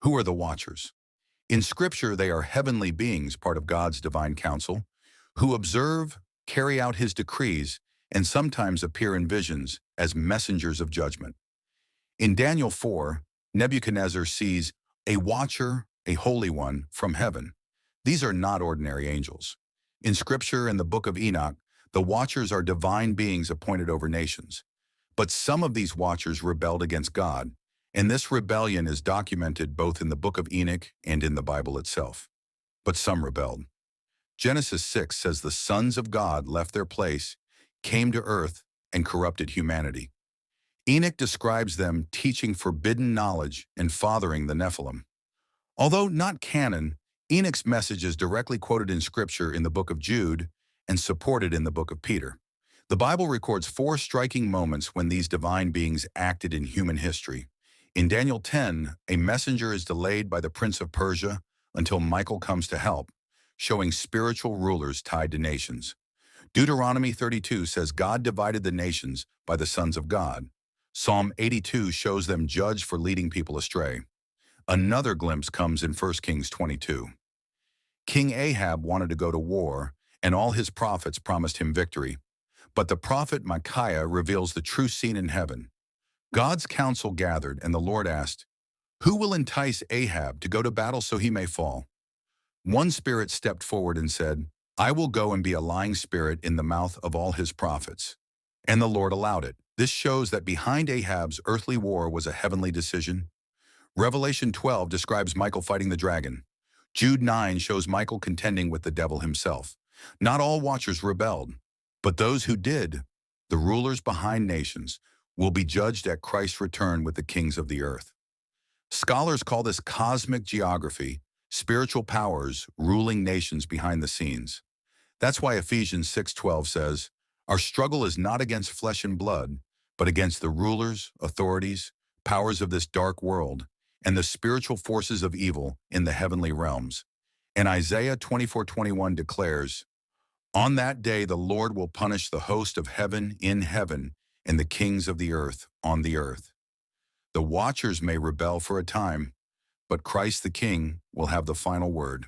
Who are the Watchers? In Scripture, they are heavenly beings, part of God's divine council, who observe, carry out his decrees, and sometimes appear in visions as messengers of judgment. In Daniel 4, Nebuchadnezzar sees a watcher, a holy one, from heaven. These are not ordinary angels. In Scripture and the book of Enoch, the watchers are divine beings appointed over nations. But some of these watchers rebelled against God, and this rebellion is documented both in the book of Enoch and in the Bible itself. But some rebelled. Genesis 6 says the sons of God left their place, came to earth, and corrupted humanity. Enoch describes them teaching forbidden knowledge and fathering the Nephilim. Although not canon, Enoch's message is directly quoted in Scripture in the book of Jude and supported in the book of Peter. The Bible records 4 striking moments when these divine beings acted in human history. In Daniel 10, a messenger is delayed by the prince of Persia until Michael comes to help, showing spiritual rulers tied to nations. Deuteronomy 32 says God divided the nations by the sons of God. Psalm 82 shows them judged for leading people astray. Another glimpse comes in 1 Kings 22. King Ahab wanted to go to war, and all his prophets promised him victory. But the prophet Micaiah reveals the true scene in heaven. God's council gathered, and the Lord asked, "Who will entice Ahab to go to battle so he may fall?" One spirit stepped forward and said, "I will go and be a lying spirit in the mouth of all his prophets." And the Lord allowed it. This shows that behind Ahab's earthly war was a heavenly decision. Revelation 12 describes Michael fighting the dragon. Jude 9 shows Michael contending with the devil himself. Not all watchers rebelled, but those who did, the rulers behind nations, will be judged at Christ's return with the kings of the earth. Scholars call this cosmic geography, spiritual powers ruling nations behind the scenes. That's why Ephesians 6:12 says, "Our struggle is not against flesh and blood, but against the rulers, authorities, powers of this dark world, and the spiritual forces of evil in the heavenly realms." And Isaiah 24:21 declares, "On that day the Lord will punish the host of heaven in heaven and the kings of the earth on the earth." The watchers may rebel for a time, but Christ the King will have the final word.